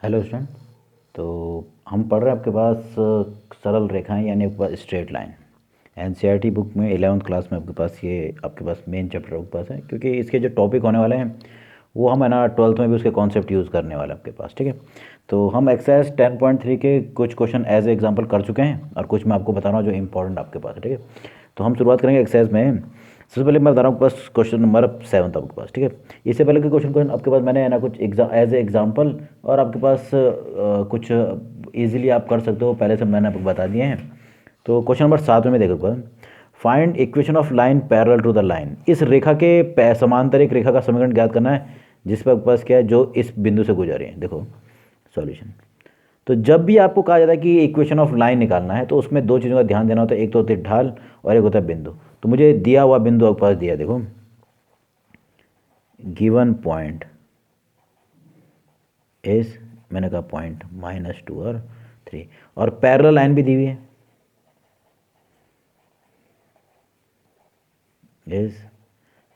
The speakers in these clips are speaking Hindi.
Hello student. तो हम पढ़ रहे हैं आपके पास सरल रेखाएं यानी आपके पास स्ट्रेट लाइन। एनसीईआरटी बुक में 11th क्लास में आपके पास मेन चैप्टर आपके पास है, क्योंकि इसके जो टॉपिक होने वाले हैं वो हम है ना 12th में भी उसके कॉन्सेप्ट यूज़ करने वाले हैं आपके पास। ठीक है, तो हम एक्सरसाइज 10.3 के कुछ क्वेश्चन एज ए एग्जाम्पल कर चुके हैं और कुछ मैं आपको बता रहा हूँ जो इंपॉर्टेंट आपके पास है। ठीक है, तो हम शुरुआत करेंगे एक्सरसाइज में। सबसे पहले मैं बता रहा हूँ आपके पास क्वेश्चन नंबर 7 आपके पास। ठीक है, इससे पहले के क्वेश्चन आपके पास मैंने है ना कुछ एज ए एग्जाम्पल और आपके पास कुछ इजीली आप कर सकते हो, पहले से मैंने आपको बता दिए हैं। तो क्वेश्चन नंबर 7 में देखो, find equation of line parallel to the line. इस रेखा के समांतर एक रेखा का समीकरण ज्ञात करना है जिस पर आपके पास क्या है, जो इस बिंदु से गुजर रही है। देखो सॉल्यूशन। तो जब भी आपको कहा जाता है कि इक्वेशन ऑफ लाइन निकालना है तो उसमें दो चीज़ों का ध्यान देना होता है, एक तो होती है ढाल और एक होता है बिंदु। तो मुझे दिया हुआ बिंदु आपके पास दिया, देखो गिवन पॉइंट इज, मैंने कहा पॉइंट -2 और 3, और पैरेलल लाइन भी दी हुई है इज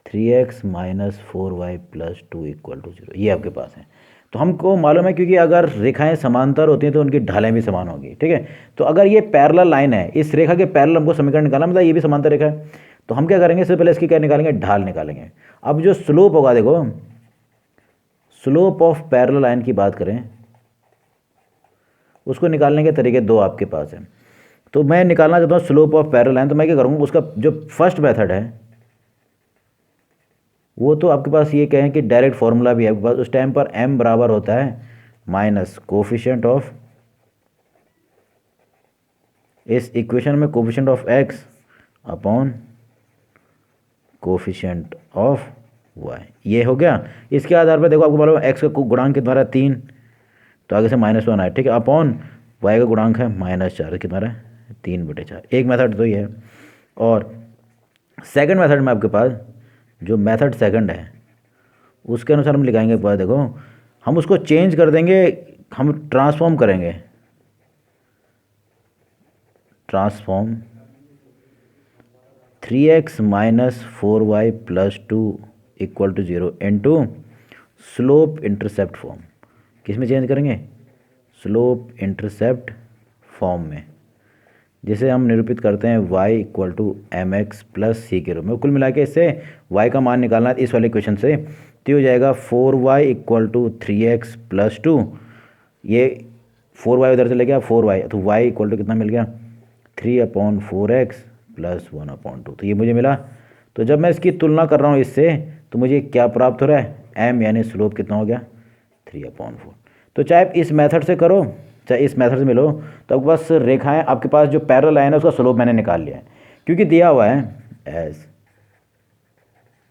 3x - 4y + 2 = 0। ये आपके पास है। तो हमको मालूम है क्योंकि अगर रेखाएं समांतर होती हैं तो उनकी ढालें भी समान होगी। ठीक है, तो अगर ये पैरेलल लाइन है, इस रेखा के पैरेलल हमको समीकरण निकालना, मतलब ये भी समांतर रेखा है, तो हम क्या करेंगे, सबसे पहले इसकी क्या निकालेंगे, ढाल निकालेंगे। अब जो स्लोप होगा, देखो स्लोप ऑफ पैरेलल लाइन की बात करें, उसको निकालने के तरीके दो आपके पास हैं। तो मैं निकालना चाहता हूँ स्लोप ऑफ पैरेलल लाइन, तो मैं क्या करूँगा, उसका जो फर्स्ट मेथड है वो तो आपके पास ये कहें कि डायरेक्ट फॉर्मूला भी है आपके पास। उस टाइम पर m बराबर होता है माइनस कोफिशिएंट ऑफ, इस इक्वेशन में coefficient of x upon coefficient of y। ये हो गया। इसके आधार पर देखो आपको मालूम है x का गुणांक कितना रहा है, 3, तो आगे से -1 आए। ठीक है, अपॉन y का गुणांक है -4, कितना रहा है, 3/4। एक मेथड तो ये है। और सेकंड मेथड में आपके पास जो मेथड सेकंड है उसके अनुसार हम लिखाएंगे पर, देखो हम उसको चेंज कर देंगे, हम ट्रांसफॉर्म करेंगे, transform 3x - 4y + 2 = 0 into slope intercept form. किस में चेंज करेंगे, स्लोप इंटरसेप्ट फॉर्म में, जिसे हम निरूपित करते हैं y = mx + c के रूप में। कुल मिला के इससे y का मान निकालना है इस वाले क्वेश्चन से, तो हो जाएगा 4y = 3x + 2। ये 4y उधर चले गया, 4y, तो y = कितना मिल गया, 3/4x + 1/2। तो ये मुझे मिला। तो जब मैं इसकी तुलना कर रहा हूँ इससे, तो मुझे क्या प्राप्त हो रहा है, m यानी स्लोप कितना हो गया, 3/4। तो चाहे इस मेथड से करो चाहे इस मेथड से मिलो, तो आपके पास रेखाएं, आपके पास जो पैरेलल लाइन है उसका स्लोप मैंने निकाल लिया है, क्योंकि दिया हुआ है एज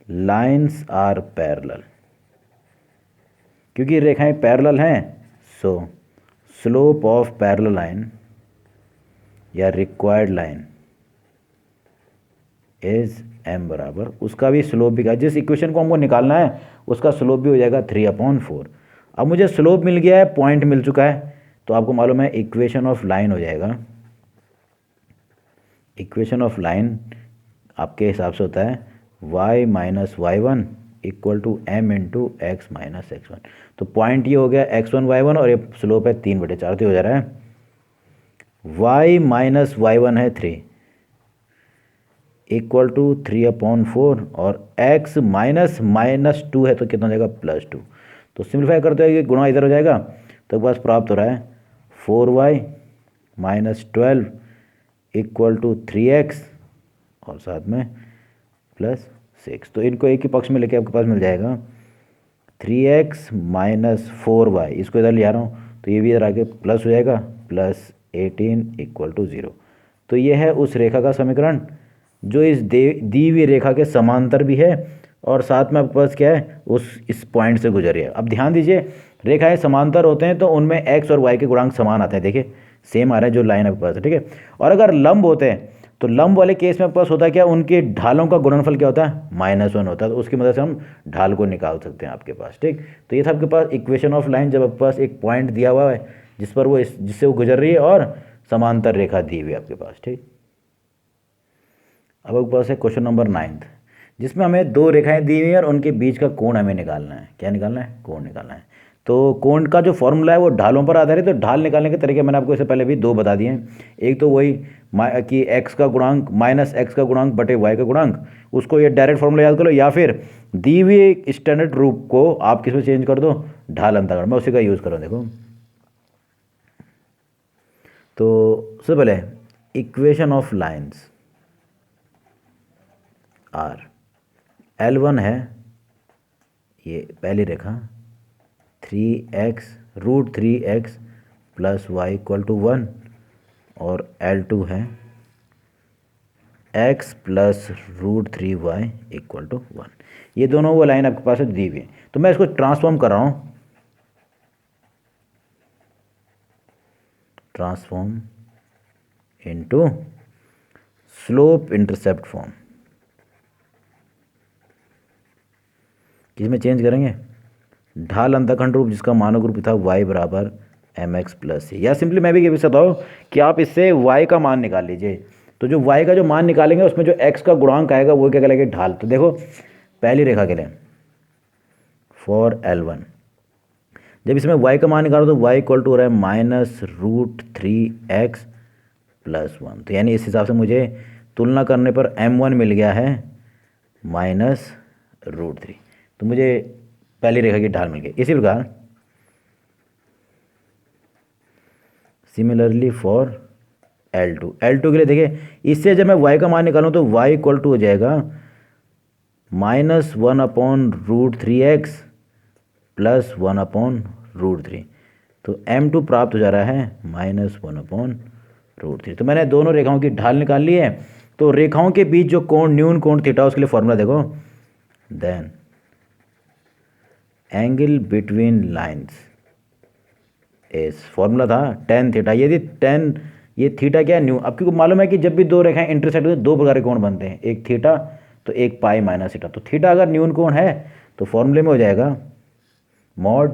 लाइन्स आर पैरेलल, क्योंकि रेखाएं पैरेलल हैं, सो स्लोप ऑफ पैरेलल लाइन या रिक्वायर्ड लाइन इज m बराबर, उसका भी स्लोप भी, जिस इक्वेशन को हमको निकालना है उसका स्लोप भी हो जाएगा 3/4। अब मुझे स्लोप मिल गया है, पॉइंट मिल चुका है, तो आपको मालूम है इक्वेशन ऑफ लाइन हो जाएगा, इक्वेशन ऑफ लाइन आपके हिसाब से होता है y - y1 = m × x - x1। तो पॉइंट ये हो गया x1 y1 और ये स्लोप है 3/4, तो हो जा रहा है y - y1 है 3 = 3/4, और x -2 है तो कितना हो जाएगा, +2। तो सिंप्लीफाई करते हैं, ये गुणा इधर हो जाएगा, तो बस प्राप्त हो रहा है 4y - 12 = 3x और साथ में +6। तो इनको एक ही पक्ष में लेके आपके पास मिल जाएगा 3x - 4y, इसको इधर ले आ रहा हूँ तो ये भी इधर आके प्लस हो जाएगा, +18 = 0। तो ये है उस रेखा का समीकरण जो इस दी हुई रेखा के समांतर भी है और साथ में आपके पास क्या है, इस पॉइंट से गुजर रही है। अब ध्यान दीजिए, रेखाएं समांतर होते हैं तो उनमें x और y के गुणांक समान आते हैं, देखिए सेम आ रहा है जो लाइन आपके पास है। ठीक है, और अगर लंब होते हैं तो लंब वाले केस में आपके पास होता है क्या, उनके ढालों का गुणनफल क्या होता है, -1 होता है, तो उसकी मदद से हम ढाल को निकाल सकते हैं आपके पास। ठीक, तो ये था आपके पास इक्वेशन ऑफ लाइन, जब आपके पास एक पॉइंट दिया हुआ है जिस पर वो जिससे वो गुजर रही है और समांतर रेखा दी हुई है आपके पास। ठीक, अब आपके पास है क्वेश्चन नंबर 9, जिसमें हमें दो रेखाएं दी हुई हैं और उनके बीच का कोण हमें निकालना है। क्या निकालना है, कोण निकालना है। तो कोण का जो फॉर्मूला है वो ढालों पर आधारित है। तो ढाल निकालने के तरीके मैंने आपको इससे पहले भी दो बता दिए हैं। एक तो वही कि x का गुणांक माइनस x का गुणांक बटे y का गुणांक, उसको ये डायरेक्ट फॉर्मूला याद कर लो, या फिर दी हुई स्टैंडर्ड रूप को आप किस में चेंज कर दो, ढाल अंतर्गण, मैं उसी का यूज़ करूँ। देखो तो सबसे पहले equation of lines are, L1 है ये पहली रेखा 3x√3x plus y equal to 1, और L2 है x plus √3y equal to 1। ये दोनों वो लाइन आपके पास दी हुई है। तो मैं इसको ट्रांसफॉर्म कर रहा हूँ, transform into slope intercept form. किसमें चेंज करेंगे, ढाल अंतःखंड रूप जिसका मानक रूप था y बराबर mx प्लस c, या सिंपली मैं भी ये भी बताऊँ कि आप इससे y का मान निकाल लीजिए। तो जो y का जो मान निकालेंगे उसमें जो x का गुणांक आएगा वो क्या कहलाएगा, ढाल। तो देखो पहली रेखा के लिए फॉर L1 जब इसमें y का मान निकालो तो y इक्वल टू हो रहा है -√3x प्लस 1। तो यानी इस हिसाब से मुझे तुलना करने पर m1 मिल गया है -√3। तो मुझे पहली रेखा की ढाल मिल गई। इसी प्रकार सिमिलरली फॉर L2 के लिए देखिए, इससे जब मैं y का मान निकालूं तो y इक्वल टू हो जाएगा -1/√3x प्लस 1/√3। तो m2 प्राप्त हो जा रहा है -1/√3। तो मैंने दोनों रेखाओं की ढाल निकाल ली है। तो रेखाओं के बीच जो कोण न्यून कोण थीटा, उसके लिए फॉर्मूला देखो, देन एंगल बिटवीन लाइंस इस फॉर्मूला था tan थीटा। यदि tan, ये थीटा क्या है, न्यू। अब क्योंकि मालूम है कि जब भी दो रेखाएं इंटरसेक्ट होती हैं दो प्रकार के कोण बनते हैं, एक थीटा तो एक पाई माइनस थीटा। तो थीटा अगर न्यून कोण है तो फॉर्मूले में हो जाएगा mod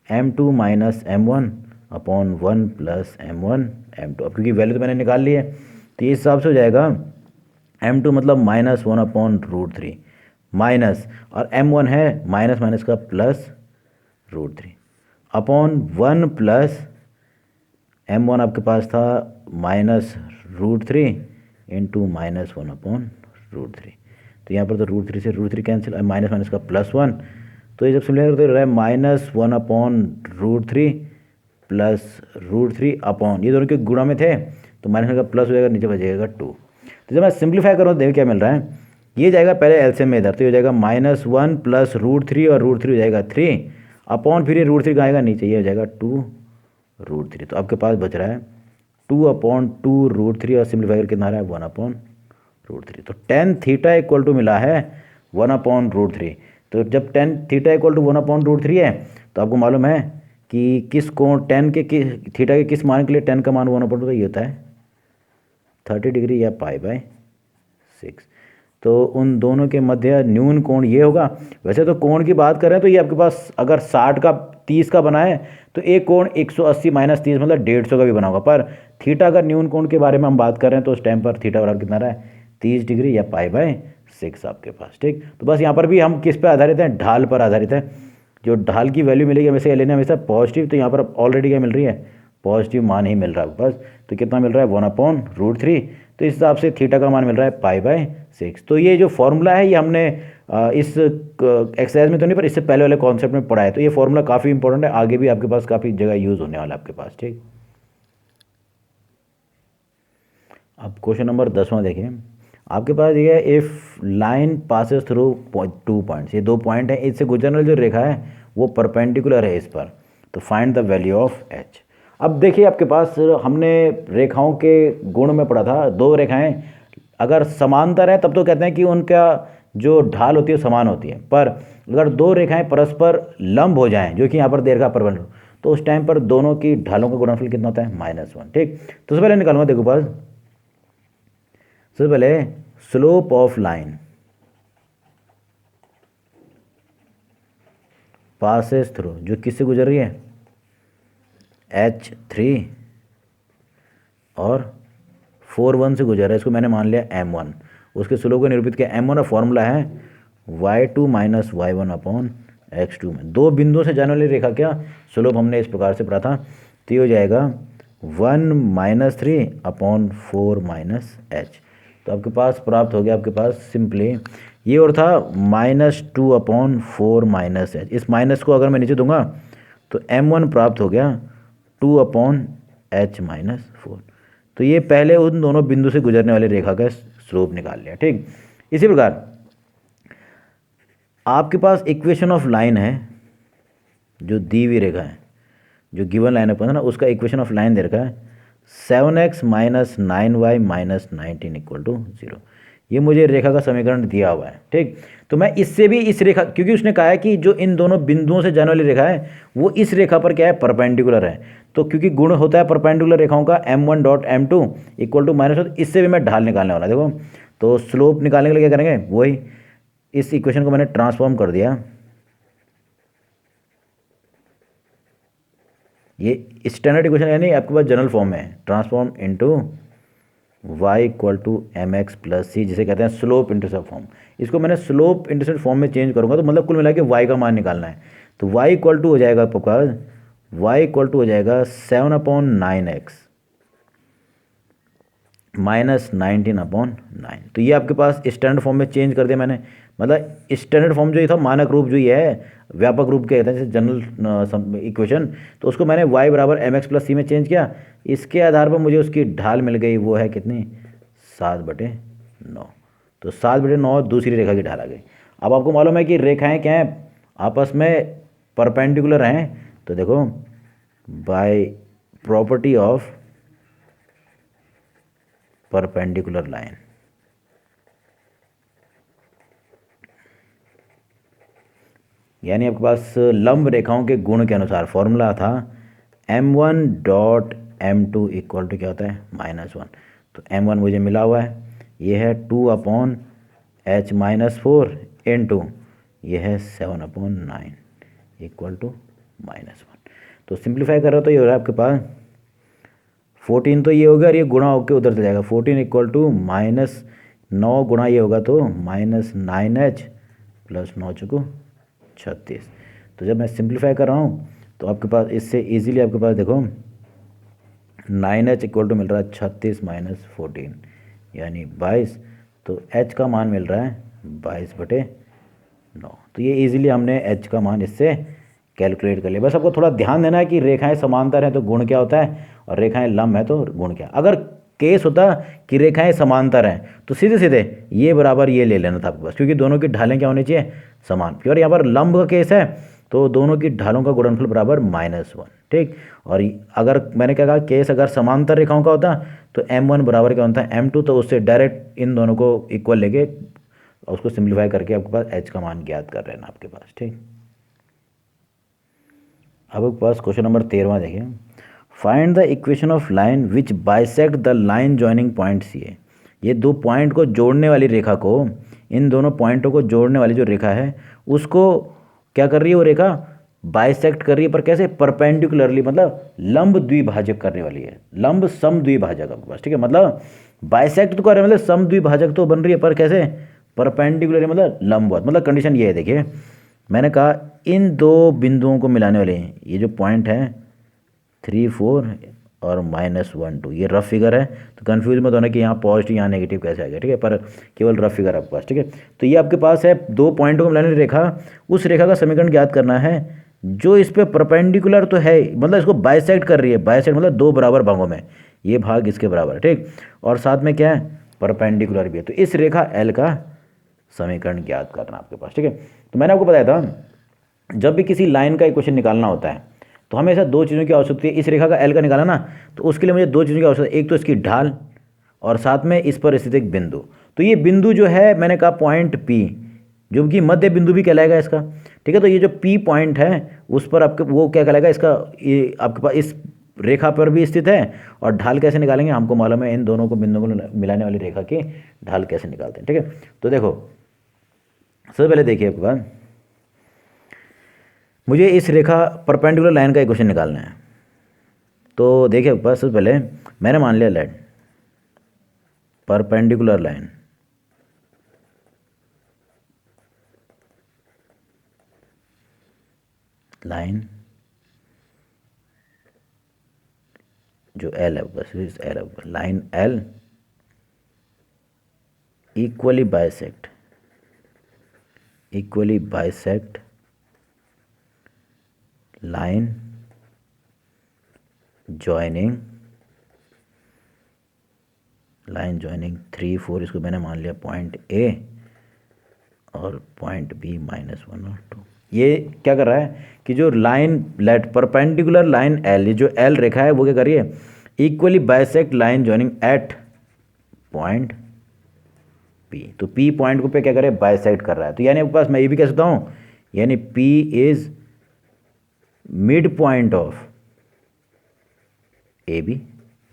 m2 minus m1 upon 1 plus m1 m2। अब क्योंकि वैल्यू तो मैंने निकाल ली है तो इस हिसाब से हो जाएगा m2 मतलब -1/√3 माइनस, और m1 है माइनस माइनस का प्लस √3 अपॉन 1 प्लस m1 आपके पास था -√3 इंटू -1/√3। तो यहाँ पर तो √3 से √3 कैंसिल, माइनस माइनस का प्लस 1। तो ये जब सिम्प्लीफाई करते रहा है -1/√3 प्लस √3 अपॉन, ये दोनों के गुणा में थे तो माइनस का प्लस हो जाएगा, नीचे बचेगा 2। तो जब मैं सिंप्लीफाई करूँ देखिए क्या मिल रहा है, ये जाएगा पहले एलसीएम में इधर, तो ये हो जाएगा -1 प्लस √3 और √3 हो जाएगा 3 अपॉन, फिर ये √3 का आएगा नीचे, ये हो जाएगा 2√3। तो आपके पास बच रहा है 2/2√3 और सिम्प्लीफाई करके कितना आ रहा है 1/√3। तो tan थीटा इक्वल टू मिला है 1/√3। तो जब tan थीटा इक्वल टू 1/√3 है तो आपको मालूम है कि किस कोण tan के थीटा के किस मान के लिए tan का मान 1/√3 ये होता है 30 डिग्री या π/6। तो उन दोनों के मध्य न्यून कोण ये होगा। वैसे तो कोण की बात करें तो ये आपके पास अगर 60 का 30 का बना है तो एक कोण 180 माइनस 30 मतलब 150 का भी बना होगा। पर थीटा अगर न्यून कोण के बारे में हम बात कर रहे हैं तो उस टाइम पर थीटा बराबर कितना रहा है 30 डिग्री या π/6 आपके पास। ठीक, तो बस यहाँ पर भी हम किस पे आधारित हैं, ढाल पर आधारित है। जो ढाल की वैल्यू मिलेगी हमेशा लेने हमेशा पॉजिटिव, तो यहाँ पर ऑलरेडी क्या मिल रही है, पॉजिटिव मान ही मिल रहा है बस। तो कितना मिल रहा है 1/√3। तो इस हिसाब से थीटा का मान मिल रहा है π/6। तो ये जो फॉर्मूला है ये हमने इस एक्सरसाइज में तो नहीं पर इससे पहले वाले कॉन्सेप्ट में पढ़ा है। तो ये फॉर्मूला काफ़ी इंपॉर्टेंट है, आगे भी आपके पास काफ़ी जगह यूज़ होने वाला है आपके पास। ठीक, अब क्वेश्चन नंबर 10वां देखिए। आपके पास ये if line passes through 2 points, ये 2 पॉइंट हैं, इससे गुजरने वाली जो रेखा है वो परपेंडिकुलर है इस पर, तो find the value of H. अब देखिए आपके पास हमने रेखाओं के गुण में पढ़ा था, दो रेखाएं अगर समांतर है तब तो कहते हैं कि उनका जो ढाल होती है समान होती है। पर अगर दो रेखाएं परस्पर लंब हो जाएं, जो कि यहाँ पर दीर्घा परवल, तो उस टाइम पर दोनों की ढालों का गुणनफल कितना होता है -1। ठीक, तो सबसे पहले निकालूंगा, देखो पास सबसे पहले slope of line passes through, जो किससे गुजर रही है H3 और 4 1 से गुजर रहा है, इसको मैंने मान लिया m1। उसके स्लोप को निरूपित किया m1 का फॉर्मूला है y2 minus y1 upon x2 में दो बिंदुओं से जाने वाली रेखा क्या स्लोप हमने इस प्रकार से पढ़ा था, तो ये हो जाएगा 1-3/4 - h। तो आपके पास प्राप्त हो गया आपके पास सिंपली ये और था -2/4 - h। इस माइनस को अगर मैं नीचे दूंगा तो m1 प्राप्त हो गया 2/h-4। तो ये पहले उन दोनों बिंदु से गुजरने वाली रेखा का स्लोप निकाल लिया। ठीक, इसी प्रकार आपके पास इक्वेशन ऑफ लाइन है, जो दी हुई रेखा है, जो गिवन लाइन है ना, उसका इक्वेशन ऑफ लाइन दे रखा है 7x - 9y - 19 = 0। ये मुझे रेखा का समीकरण दिया हुआ है। ठीक, तो मैं इससे भी इस रेखा, क्योंकि उसने कहा है कि जो इन दोनों बिंदुओं से जाने वाली रेखा है वो इस रेखा पर क्या है, परपेंडिकुलर है। तो क्योंकि गुण होता है परपेंडिकुलर रेखाओं का m1.m2 = -1, इससे भी मैं ढाल निकालने वाला। देखो, तो स्लोप निकालने के लिए क्या करेंगे, वही इस इक्वेशन को मैंने ट्रांसफॉर्म कर दिया, ये स्टैंडर्ड इक्वेशन यानी आपके पास जनरल फॉर्म में transform into y = mx + c, जिसे कहते हैं स्लोप इंटरसेप्ट फॉर्म। इसको मैंने स्लोप इंटरसेप्ट फॉर्म में चेंज करूंगा तो मतलब कुल मिला के y का मान निकालना है। तो y = हो जाएगा आपके पास, y = हो जाएगा 7/9x - 19/9। तो ये आपके पास स्टैंडर्ड फॉर्म में चेंज कर दिया मैंने। मतलब स्टैंडर्ड फॉर्म जो ये था, मानक रूप जो ये है, व्यापक रूप कहते हैं जैसे जनरल इक्वेशन, तो उसको मैंने y = mx + c में चेंज किया। इसके आधार पर मुझे उसकी ढाल मिल गई, वो है कितनी, 7/9। तो 7/9 दूसरी रेखा की ढाल आ गई। अब आपको मालूम है कि रेखाएं क्या हैं, आपस में परपेंडिकुलर हैं। तो देखो, by property of perpendicular line, यानी आपके पास लंब रेखाओं के गुण के अनुसार फॉर्मूला था m1.m2 = क्या होता है, -1। तो m1 मुझे मिला हुआ है, ये है 2/h-4 इंटू ये है 7/9 = -1। तो सिंप्लीफाई कर रहा तो ये हो रहा है आपके पास 14, तो ये होगा और ये गुणा होकर उधर चला जाएगा। 14 = -9 गुणा ये होगा तो -9h + 9 × 36। तो जब मैं सिंप्लीफाई कर रहा हूँ तो आपके पास इससे इजीली आपके पास देखो 9h = मिल रहा है 36 - 14 यानी 22। तो h का मान मिल रहा है 22/9। तो ये इजीली हमने h का मान इससे कैलकुलेट कर लिया। बस आपको थोड़ा ध्यान देना है कि रेखाएं समांतर हैं तो गुण क्या होता है, और रेखाएं लंब है तो गुण क्या। अगर केस होता कि रेखाएं समांतर हैं तो सीधे सीधे ये बराबर ये ले लेना था आपके पास, क्योंकि दोनों की ढालें क्या होनी चाहिए, समान। और यहाँ पर लंब का केस है तो दोनों की ढालों का गुणनफल बराबर -1। ठीक, और अगर मैंने क्या कहा, केस अगर समांतर रेखाओं का होता तो m1 बराबर क्या होता है m2, तो उससे डायरेक्ट इन दोनों को इक्वल लेके उसको सिंप्लीफाई करके आपके पास h का मान ज्ञात कर रहे हैं आपके पास। ठीक, अब आपके पास क्वेश्चन नंबर 13 देखिए, find the equation of line which bisect the line joining point C A. ये दो पॉइंट को जोड़ने वाली रेखा को, इन दोनों पॉइंटों को जोड़ने वाली जो रेखा है उसको क्या कर रही है, वो रेखा बाइसेक्ट कर रही है, पर कैसे, परपेंडिकुलरली, मतलब लंब द्विभाजक करने वाली है, लंब सम द्विभाजक आपके पास। ठीक है, मतलब बाइसेक्ट तो कर रहे हैं, मतलब सम द्विभाजक तो बन रही है, पर कैसे, परपेंडिकुलरली, मतलब लंबवत। मतलब कंडीशन ये है, देखिए मैंने कहा इन दो बिंदुओं को मिलाने वाले ये जो पॉइंट है 3, 4 और -1, 2, ये रफ फिगर है, तो कंफ्यूज मत होना कि यहाँ पॉजिटिव यहाँ नेगेटिव कैसे आ गया। ठीक है, पर केवल रफ फिगर आपके पास। ठीक है, तो ये आपके पास है दो पॉइंटों को मिलाने वाली रेखा, उस रेखा का समीकरण ज्ञात करना है जो इस पे परपेंडिकुलर तो है, मतलब इसको बाइसेक्ट कर रही है। बाइसेक्ट मतलब दो बराबर भागों में, ये भाग इसके बराबर है। ठीक, और साथ में क्या है, परपेंडिकुलर भी है। तो इस रेखा L का समीकरण ज्ञात करना आपके पास। ठीक है, तो मैंने आपको बताया था जब भी किसी लाइन का इक्वेशन निकालना होता है तो हमेशा दो चीज़ों की आवश्यकता है। इस रेखा का L का निकाला ना, तो उसके लिए मुझे दो चीज़ों की आवश्यकता है, एक तो इसकी ढाल और साथ में इस पर स्थित एक बिंदु। तो ये बिंदु जो है मैंने कहा पॉइंट P, जो कि मध्य बिंदु भी कहलाएगा इसका। ठीक है, तो ये जो P पॉइंट है उस पर आपके वो क्या कहलाएगा, इसका ये आपके पास इस रेखा पर भी स्थित है। और ढाल कैसे निकालेंगे, हमको मालूम है इन दोनों को बिंदुओं को मिलाने वाली रेखा की ढाल कैसे निकालते हैं। ठीक है, तो देखो सबसे पहले देखिए आपके पास, मुझे इस रेखा परपेंडिकुलर लाइन का इक्वेशन निकालना है। तो देखिए बस सबसे पहले मैंने मान लिया लेट परपेंडिकुलर लाइन, लाइन जो एल है बस एल है, line L equally bisect line joining 3 4, इसको मैंने मान लिया पॉइंट ए और पॉइंट बी -1 और 2। ये क्या कर रहा है कि जो line late perpendicular line L, ये जो एल रेखा है वो क्या कर रही है, equally bisect line joining at point P. तो पी पॉइंट को पे क्या करे, बाइसेक्ट कर रहा है। तो यानी आपके पास मैं ये भी कह सकता हूँ, यानी P is mid point of A B,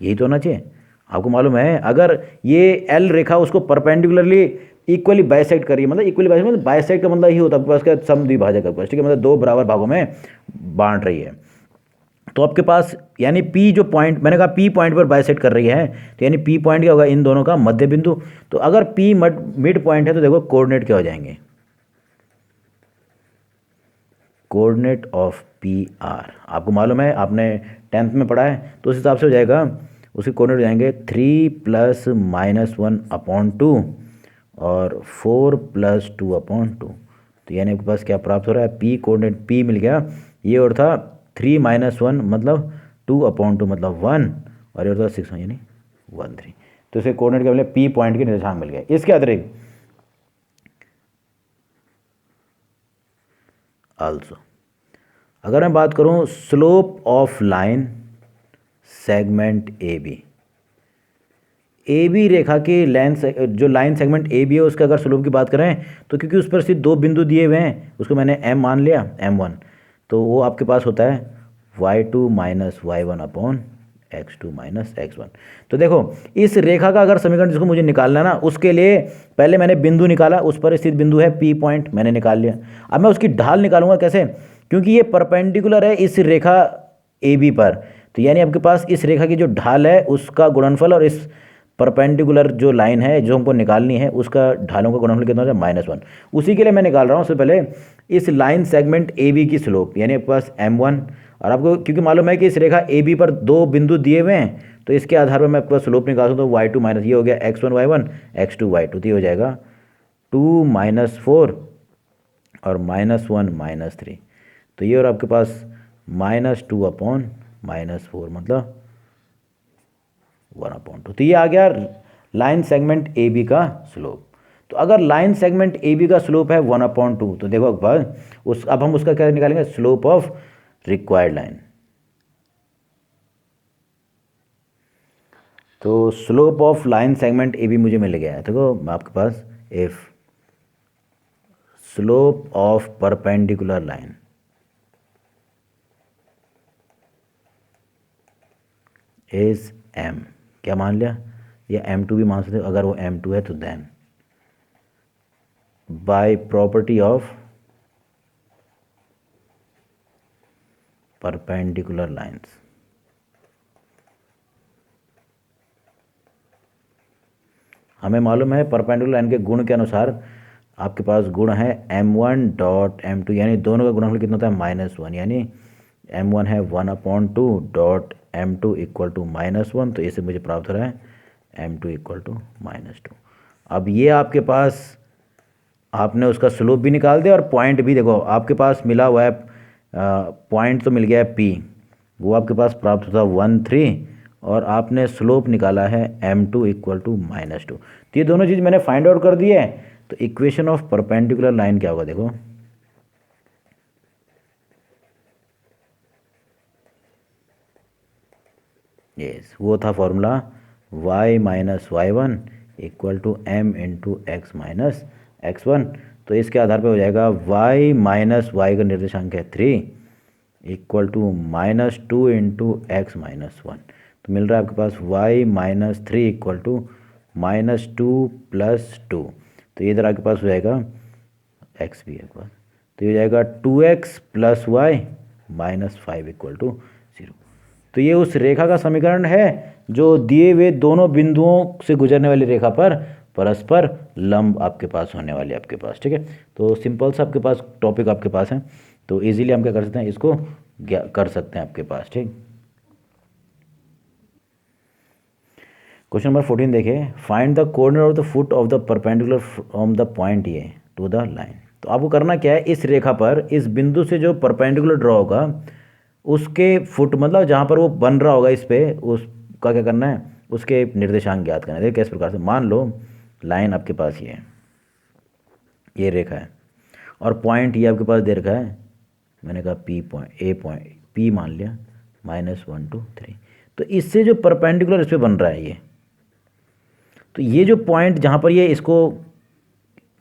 यही तो होना चाहिए। आपको मालूम है अगर ये एल रेखा उसको परपेंडिकुलरली इक्वली बाइसेक्ट करिए, मतलब इक्वली बाइसेक्ट मतलब बाइसेक्ट का मतलब ये होता है आपके पास क्या, समद्विभाजक आपके पास, ठीक है, मतलब दो बराबर भागों में बांट रही है। तो आपके पास यानी पी जो पॉइंट मैंने कहा पी पॉइंट पर बाइसेक्ट कर रही है, तो यानी पी पॉइंट क्या होगा, इन दोनों का मध्य बिंदु। तो अगर पी मिड पॉइंट है तो देखो कोऑर्डिनेट क्या हो जाएंगे, कोऑर्डिनेट ऑफ पी आर। आपको मालूम है आपने 10th में पढ़ा है, तो उस हिसाब से हो जाएगा, उसके कोऑर्डिनेट हो जाएंगे 3 + -1/2 और 4 + 2/2। तो यानी आपके पास क्या प्राप्त हो रहा है, पी कोऑर्डिनेट पी मिल गया, ये और था 3 - 1 मतलब 2/2 मतलब 1, और ये और था 6 यानी 1 3। तो इसे कोऑर्डिनेट क्या मिले, पी पॉइंट के निर्देशांक मिल गए। इसके अतिरिक्त आल्सो अगर मैं बात करूं slope of line segment A B रेखा की जो लाइन सेगमेंट ए बी है उसका अगर स्लोप की बात करें, तो क्योंकि उस पर सिर्फ दो बिंदु दिए हुए हैं, उसको मैंने m मान लिया m1, तो वो आपके पास होता है y2 - y1/x2 - x1। तो देखो इस रेखा का अगर समीकरण जिसको मुझे निकालना है ना, उसके लिए पहले मैंने बिंदु निकाला, उस पर स्थित बिंदु है P पॉइंट, मैंने निकाल लिया। अब मैं उसकी ढाल निकालूंगा कैसे, क्योंकि ये परपेंडिकुलर है इस रेखा ए बी पर, तो यानी आपके पास इस रेखा की जो ढाल है उसका गुणनफल और इस परपेंडिकुलर जो लाइन है जो हमको निकालनी है उसका ढालों का गुणनफल कितना होता है, -1। उसी के लिए मैं निकाल रहा हूँ सबसे पहले इस लाइन सेगमेंट ए बी की स्लोप, यानी आपके पास m1, और आपको क्योंकि मालूम है कि इस रेखा ए बी पर दो बिंदु दिए हुए हैं, तो इसके आधार पर मैं आपके पास स्लोप निकाल सकता हूँ y2 माइनस, ये हो गया x1 y1 x2 y2, तो ये हो जाएगा 2 - 4 और -1 - 3, तो ये और आपके पास -2/-4 मतलब 1/2। तो ये आ गया लाइन सेगमेंट ए बी का स्लोप। तो अगर लाइन सेगमेंट ए बी का स्लोप है 1/2, तो देखो अब हम उसका क्या निकालेंगे, स्लोप ऑफ रिक्वायर्ड लाइन। तो slope of line segment A B मुझे मिल गया है। देखो आपके पास if slope of perpendicular line is m, क्या मान लिया, या m2 भी मान सकते हो, अगर वो m2 है तो then by property of perpendicular lines, हमें मालूम है परपेंडिकुलर लाइन के गुण के अनुसार आपके पास गुण है m1.m2, यानी दोनों का गुणनफल कितना होता है, -1, यानी m1 है 1/2 m2 = -1, तो इससे मुझे प्राप्त हो रहा है m2 = -2। अब ये आपके पास आपने उसका स्लोप भी निकाल दिया और पॉइंट भी देखो आपके पास मिला हुआ है, पॉइंट तो मिल गया है P, वो आपके पास प्राप्त होता है 1 3, और आपने स्लोप निकाला है m2 = -2। तो ये दोनों चीज़ मैंने फाइंड आउट कर दी है। तो इक्वेशन ऑफ परपेंडिकुलर लाइन क्या होगा, देखो यस वो था formula y - y1 = m × x - x1। तो इसके आधार पे हो जाएगा y - y का निर्देशांक है 3 = -2 × x - 1। तो मिल रहा है आपके पास y - 3 = -2 + 2। तो ये इधर आपके पास हो जाएगा x भी है आपके पास, तो ये हो जाएगा 2x + y - 5 = 0। तो ये उस रेखा का समीकरण है जो दिए हुए दोनों बिंदुओं से गुजरने वाली रेखा पर परस्पर लंब आपके पास होने वाले आपके पास, ठीक है। तो सिंपल सा आपके पास टॉपिक आपके पास है। तो इजीली हम क्या कर सकते हैं, इसको कर सकते हैं आपके पास। ठीक, क्वेश्चन नंबर 14 देखें, find the corner of the foot of the perpendicular from the point A to the line. तो आपको करना क्या है, इस रेखा पर इस बिंदु से जो परपेंडिकुलर ड्रॉ होगा उसके फुट मतलब जहाँ पर वो बन रहा होगा इस पे, उसका क्या करना है, उसके निर्देशांक ज्ञात करना है। देखिए किस प्रकार से, मान लो लाइन आपके पास ये रेखा है और पॉइंट ये आपके पास दे रखा है, मैंने कहा पी पॉइंट, ए पॉइंट पी मान लिया, -1 2 3। तो इससे जो परपेंडिकुलर इस पर बन रहा है ये, तो ये जो पॉइंट जहाँ पर ये इसको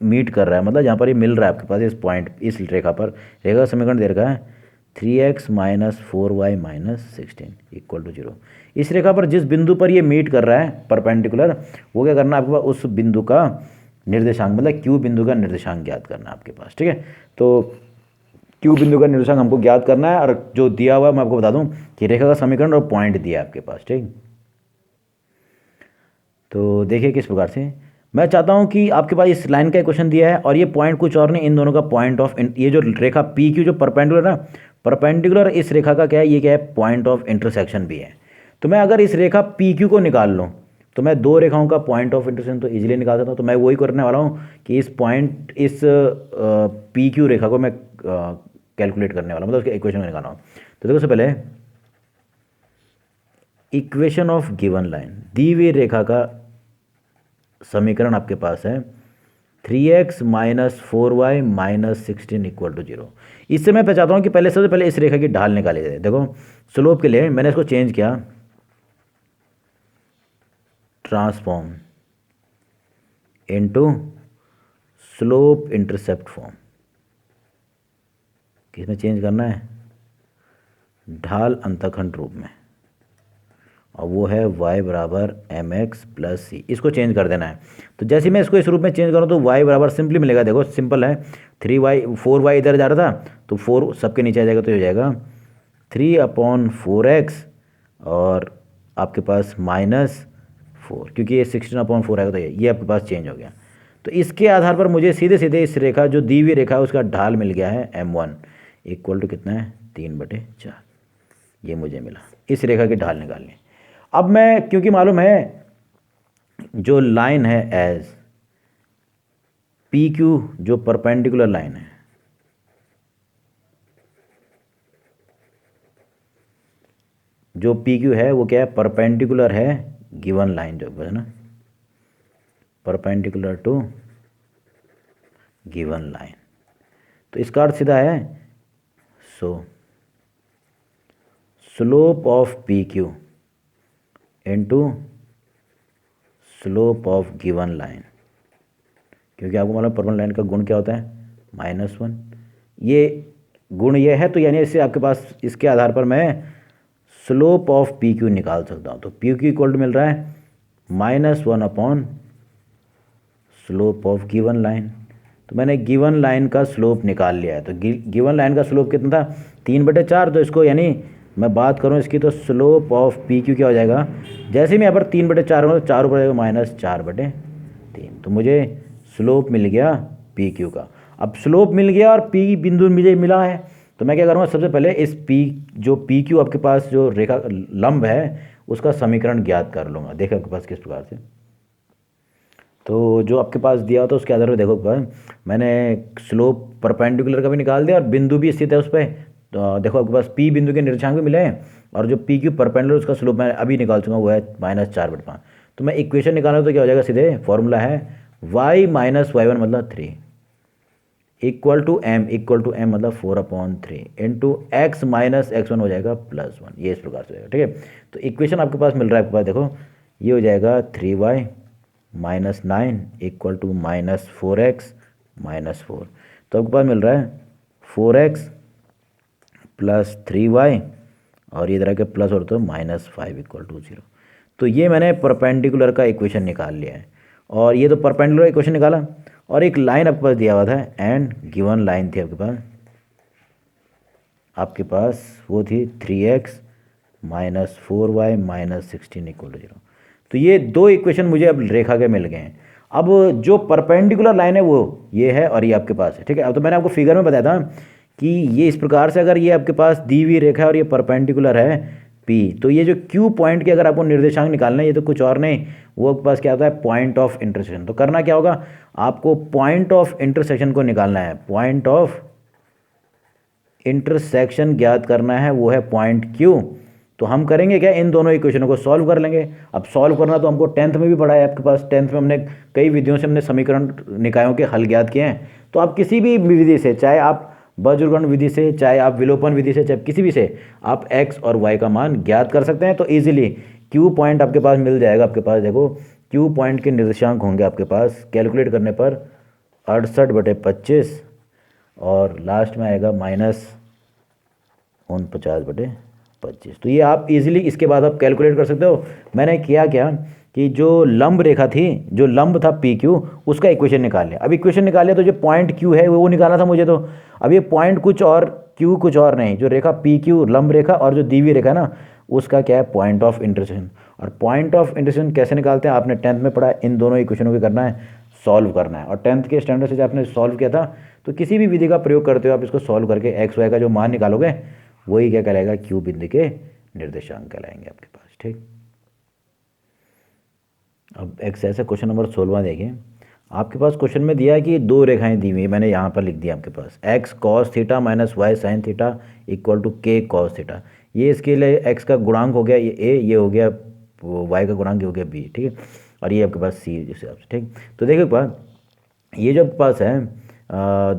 मीट कर रहा है, मतलब जहाँ पर ये मिल रहा है आपके पास इस पॉइंट, इस रेखा पर, रेखा का समीकरण दे रखा है 3x - 4y - 16 = 0। इस रेखा पर जिस बिंदु पर ये मीट कर रहा है परपेंडिकुलर, वो क्या करना है आपके पास, उस बिंदु का निर्देशांक मतलब क्यू बिंदु का निर्देशांक ज्ञात करना है आपके पास। ठीक है, तो क्यू बिंदु का निर्देशांक हमको ज्ञात करना है, और जो दिया हुआ मैं आपको बता दूं कि रेखा का समीकरण और पॉइंट दिया है आपके पास। ठीक, तो देखिए किस प्रकार से, मैं चाहता हूं कि आपके पास इस लाइन का क्वेश्चन दिया है और ये पॉइंट कुछ और नहीं, इन दोनों का पॉइंट ऑफ, ये जो रेखा पी क्यू जो परपेंडिकुलर है, परपेंडिकुलर इस रेखा का क्या है, ये क्या है, पॉइंट ऑफ इंटरसेक्शन भी है। तो मैं अगर इस रेखा पी क्यू को निकाल लूँ तो मैं दो रेखाओं का पॉइंट ऑफ इंटरसेक्शन तो इजीली निकाल सकता हूँ। तो मैं वही करने वाला हूँ कि इस पॉइंट, इस पी क्यू रेखा को मैं कैलकुलेट करने वाला हूँ, मतलब उसके इक्वेशन में निकालना हूँ। तो देखो सबसे पहले इक्वेशन ऑफ गिवन लाइन, दी हुई रेखा का समीकरण आपके पास है 3x - 4y - 16 = 0। इससे मैं चाहता हूँ कि पहले, सबसे पहले इस रेखा की ढाल निकाली जाए। देखो स्लोप के लिए मैंने इसको चेंज किया, transform into slope intercept form. किसमें चेंज करना है, ढाल अंतखंड रूप में, और वो है y = mx + c। इसको चेंज कर देना है। तो जैसे ही मैं इसको इस रूप में चेंज करूँ तो y सिंपली मिलेगा, देखो सिंपल है, 3y 4y इधर जा रहा था तो 4 सबके नीचे आ जाएगा, तो ये हो जाएगा 3/4x और आपके पास -4, क्योंकि ये 16/4 आएगा, तो ये आपके पास चेंज हो गया। तो इसके आधार पर मुझे सीधे सीधे इस रेखा, जो दी हुई रेखा है उसका ढाल मिल गया है m1 = कितना है, 3/4। ये मुझे मिला, इस रेखा की ढाल निकालनी। अब मैं, क्योंकि मालूम है जो लाइन है एज पी क्यू, जो परपेंडिकुलर लाइन है, जो पी क्यू है वो क्या है, परपेंडिकुलर है गिवन लाइन, जो है ना, परपेंडिकुलर टू गिवन लाइन। तो इसका अर्थ सीधा है, सो slope of P Q into slope of given line, क्योंकि आपको मालूम परपेंडिकुलर लाइन का गुण क्या होता है, -1। ये गुण ये है, तो यानी इससे आपके पास, इसके आधार पर मैं स्लोप ऑफ पी क्यू निकाल सकता हूँ। तो पी क्यू इक्वल मिल रहा है -1 स्लोप ऑफ गिवन लाइन। तो मैंने गिवन लाइन का स्लोप निकाल लिया है। तो गिवन लाइन का स्लोप कितना था, 3/4। तो इसको, यानी मैं बात करूं इसकी, तो स्लोप ऑफ पी क्यू क्या हो जाएगा, जैसे मैं यहाँ पर 3/4 होगा तो 4 ऊपर जाएगा, -4/3। तो मुझे स्लोप मिल गया पी क्यू का। अब स्लोप मिल गया और पी बिंदु मुझे मिला है, तो मैं क्या करूँगा, सबसे पहले इस पी, जो पी क्यू आपके पास जो रेखा लंब है उसका समीकरण ज्ञात कर लूँगा। देखो आपके पास किस प्रकार से, तो जो आपके पास दिया होता है उसके आधार पर देखो मैंने स्लोप परपेंडिकुलर का भी निकाल दिया और बिंदु भी स्थित है उस पर। तो देखो आपके पास पी बिंदु के निर्देशांक भी मिले हैं, और जो पी क्यू परपेंडिकुलर उसका स्लोप मैं अभी निकाल चुका हूँ, वो है -4/5। तो मैं इक्वेशन निकालूँ तो क्या हो जाएगा, सीधे फॉर्मूला है y - y1 मतलब 3 = m मतलब 4/3 इंटू x - x1 हो जाएगा +1। ये इस प्रकार से हो जाएगा। ठीक है, तो इक्वेशन आपके पास मिल रहा है, आपके पास देखो ये हो जाएगा 3y - 9 = -4x - 4। तो आपके पास मिल रहा है 4x + 3y, और ये इधर के प्लस और तो -5 = 0। तो ये मैंने परपेंडिकुलर का इक्वेशन निकाल लिया है, और ये तो परपेंडिकुलर इक्वेशन निकाला, और एक लाइन आपके पास दिया हुआ था एंड गिवन लाइन थी आपके पास वो थी 3x - 4y - 16 = 0। तो ये दो इक्वेशन मुझे अब रेखा के मिल गए हैं। अब जो परपेंडिकुलर लाइन है वो ये है और ये आपके पास है। ठीक है, अब तो मैंने आपको फिगर में बताया था कि ये इस प्रकार से अगर ये आपके पास दी हुई रेखा है और ये परपेंडिकुलर है पी, तो ये जो क्यू पॉइंट के अगर आपको निर्देशांक निकालना है, ये तो कुछ और नहीं, वो आपके पास क्या होता है, पॉइंट ऑफ इंटरसेक्शन। तो करना क्या होगा, आपको पॉइंट ऑफ इंटरसेक्शन को निकालना है, पॉइंट ऑफ इंटरसेक्शन ज्ञात करना है, वो है पॉइंट क्यू। तो हम करेंगे क्या, इन दोनों इक्वेशनों को सॉल्व कर लेंगे। अब सॉल्व करना तो हमको 10th में भी पढ़ा है आपके पास, 10th में हमने कई विधियों से हमने समीकरण निकायों के हल ज्ञात किए हैं। तो आप किसी भी विधि से, चाहे आप बज्रगण विधि से, चाहे आप विलोपन विधि से, चाहे किसी भी से आप x और y का मान ज्ञात कर सकते हैं। तो ईजिली q पॉइंट आपके पास मिल जाएगा। आपके पास देखो q पॉइंट के निर्देशांक होंगे आपके पास कैलकुलेट करने पर 68/25 और लास्ट में आएगा -49/25। तो ये आप इजीली इसके बाद आप कैलकुलेट कर सकते हो। मैंने किया क्या कि जो लंब रेखा थी, जो लंब था पी क्यू, उसका इक्वेशन निकाल लिया। अब इक्वेशन निकाल लिया तो जो पॉइंट क्यू है वो निकालना था मुझे। तो अब ये पॉइंट कुछ और क्यू कुछ और नहीं, जो रेखा पी क्यू लंब रेखा और जो दी हुई रेखा ना, उसका क्या है, पॉइंट ऑफ इंटरसेक्शन। और पॉइंट ऑफ इंटरसेक्शन कैसे निकालते हैं आपने 10th में पढ़ा है। इन दोनों इक्वेशनों को करना है, सॉल्व करना है। और 10th के स्टैंडर्ड से जब आपने सॉल्व किया था, तो किसी भी विधि का प्रयोग करते हो आप इसको सॉल्व करके एक्स वाई का जो मान निकालोगे वही क्या कहलाएगा, क्यू बिंदु के निर्देशांक कहलाएंगे आपके पास। ठीक, अब एक्सरसाइज है क्वेश्चन नंबर 16 देखिए। आपके पास क्वेश्चन में दिया है कि दो रेखाएं दी हुई है, मैंने यहाँ पर लिख दिया आपके पास x cos theta minus y sine theta equal to k cos theta. ये इसके लिए x का गुणांक हो गया ये a, ये हो गया y का गुणांक, ये हो गया b। ठीक है, और ये आपके पास c जिससे आपसे। ठीक, तो देखो एक बार, ये जो आपके पास है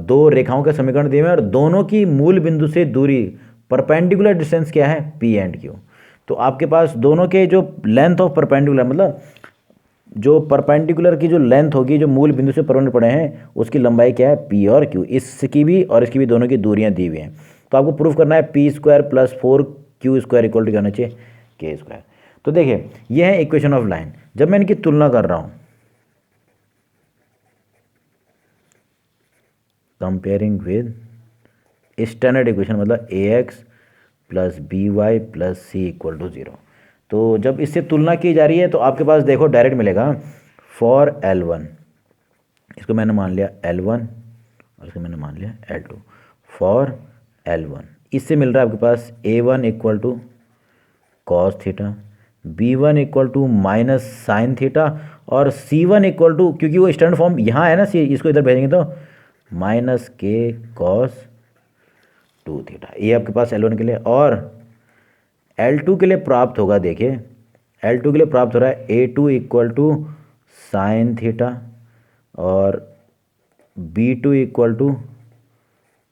दो रेखाओं के समीकरण दिए हुए हैं और दोनों की मूल बिंदु से दूरी परपेंडिकुलर डिस्टेंस क्या है, p एंड q। तो आपके पास दोनों के जो लेंथ ऑफ परपेंडिकुलर, मतलब जो परपेंडिकुलर की जो लेंथ होगी, जो मूल बिंदु से परपेंडिकुलर पड़े हैं, उसकी लंबाई क्या है, पी और क्यू। इसकी भी और इसकी भी दोनों की दूरियां दी हुई हैं। तो आपको प्रूफ करना है P square plus 4q² equal to क्या होना चाहिए, के स्क्वायर। तो देखिए ये है इक्वेशन ऑफ लाइन। जब मैं इनकी तुलना कर रहा हूँ, कंपेयरिंग विद स्टैंडर्ड इक्वेशन, मतलब ax plus by plus c equal to 0। तो जब इससे तुलना की जा रही है तो आपके पास देखो डायरेक्ट मिलेगा फॉर L1, इसको मैंने मान लिया L1 और इसको मैंने मान लिया L2। फॉर L1 इससे मिल रहा है आपके पास A1 equal to cos theta, B1 equal to minus sine theta और C1 इक्वल टू, क्योंकि वो स्टैंडर्ड फॉर्म यहाँ है ना, इसको इधर भेजेंगे तो माइनस के कॉस 2 थीटा। ये आपके पास L1 के लिए। और L2 के लिए प्राप्त होगा, देखिए L2 के लिए प्राप्त हो रहा है A2 equal to sign theta और B2 equal to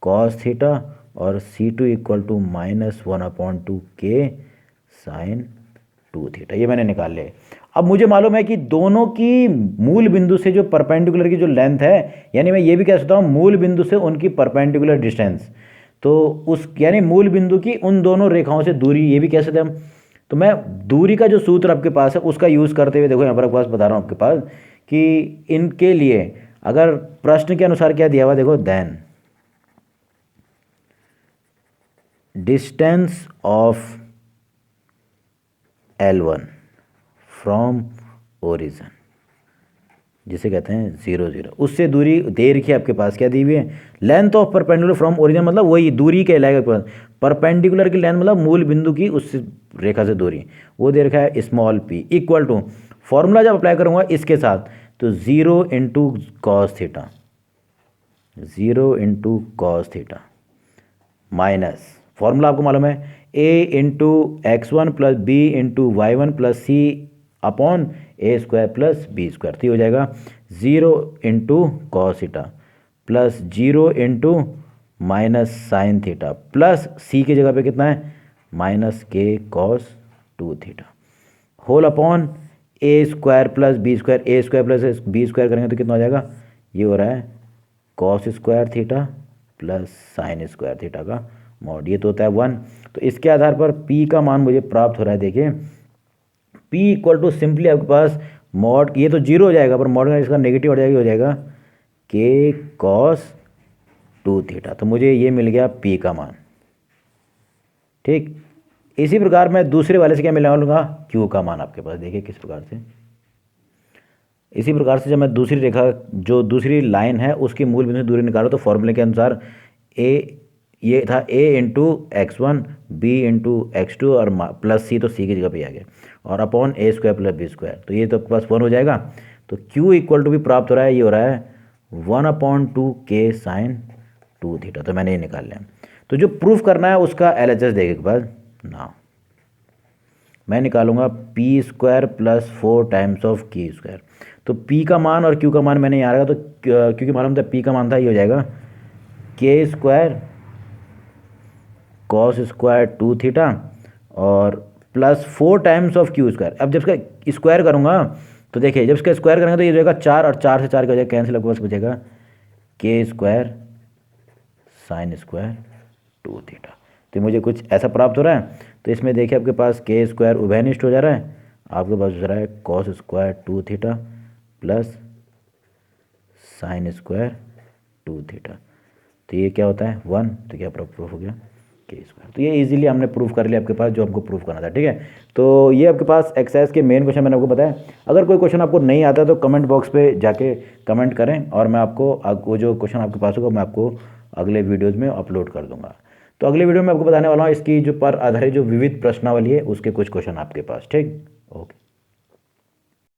cos theta और C2 इक्वल टू -1/2 के साइन 2 थीटा। ये मैंने निकाल लिया। अब मुझे मालूम है कि दोनों की मूल बिंदु से जो परपेंडिकुलर की जो लेंथ है, यानी मैं ये भी कह सकता हूँ मूल बिंदु से उनकी परपेंडिकुलर डिस्टेंस, तो उस यानी मूल बिंदु की उन दोनों रेखाओं से दूरी, ये भी कह सकते हैं हम। तो मैं दूरी का जो सूत्र आपके पास है उसका यूज़ करते हुए देखो यहाँ पर आपके पास बता रहा हूँ आपके पास कि इनके लिए अगर प्रश्न के अनुसार क्या दिया हुआ, देखो then distance of L1 from origin, जिसे कहते हैं 0 0, उससे दूरी दे रखी है आपके पास, क्या दी हुई है, length of perpendicular from origin, मतलब वही दूरी कहलाएगा आपके पास। परपेंडिकुलर की लेंथ मतलब मूल बिंदु की उस रेखा से दूरी, वो दे रखा है small p equal to, formula जब अप्लाई करूंगा इसके साथ तो 0 into cos theta, 0 into cos theta minus, formula आपको मालूम है a into x1 plus B into y1 plus c upon a² plus b²। तो ये हो जाएगा 0 into cos theta plus 0 into minus sine theta plus c की जगह पे कितना है minus k cos 2 theta whole upon a² plus b², a² plus b² करेंगे तो कितना हो जाएगा, ये हो रहा है cos square theta plus sine square theta का मॉड, ये तो होता है 1। तो इसके आधार पर p का मान मुझे प्राप्त हो रहा है। देखिए p इक्वल टू सिंपली आपके पास मॉड, ये तो 0 हो जाएगा पर मॉड का इसका नेगेटिव हो जाएगा के कॉस 2 थीटा। तो मुझे ये मिल गया p का मान। ठीक, इसी प्रकार मैं दूसरे वाले से क्या मिला लूँगा, q का मान आपके पास। देखिए किस प्रकार से, इसी प्रकार से जब मैं दूसरी रेखा, जो दूसरी लाइन है उसकी मूल बिंदु से दूरी निकालो तो फॉर्मूले के अनुसार a ये था a into x1 b into x2 और प्लस c, तो c की जगह पे आ गया, और upon a square plus B square, तो ये तो आपके पास 1 हो जाएगा। तो q इक्वल टू भी प्राप्त हो रहा है, ये हो रहा है 1/2 k साइन 2 थीटा, तो मैंने ये निकाल लिया। तो जो प्रूफ करना है उसका LHS देखे के बाद ना मैं निकालूंगा P square plus 4 times of की स्क्वायर। तो p का मान और q का मान मैंने यहाँ रखा, तो क्योंकि मालूम था p का मान था, ये हो जाएगा k square cos square 2 theta और plus 4 times of Q square. अब जब इसका स्क्वायर करूँगा तो देखिए, जब इसका स्क्वायर करेंगे तो ये जाएगा 4, और 4 से 4 का हो जाएगा कैंसिल, आपके पास बचेगा के स्क्वायर साइन स्क्वायर 2 थीटा। तो मुझे कुछ ऐसा प्राप्त हो रहा है। तो इसमें देखिए आपके पास के स्क्वायर उभयनिष्ठ हो जा रहा है, आपके पास हो रहा है cos square 2 theta plus sine square 2 theta. तो ये क्या होता है 1, तो क्या प्रूफ हो गया के स्क्वायर। तो ये इजीली हमने प्रूफ कर लिया आपके पास जो हमको प्रूफ करना था, ठीक है। तो ये आपके पास एक्सरसाइज के मेन क्वेश्चन मैंने आपको बताया। अगर कोई क्वेश्चन आपको नहीं आता तो कमेंट बॉक्स पे जाके कमेंट करें, और मैं आपको वो जो क्वेश्चन आपके पास होगा मैं आपको अगले वीडियोज़ में अपलोड कर दूंगा। तो अगले वीडियो में आपको बताने वाला हूँ इसकी जो पर आधारित जो विविध प्रश्नावली है उसके कुछ क्वेश्चन आपके पास, ठीक। ओके।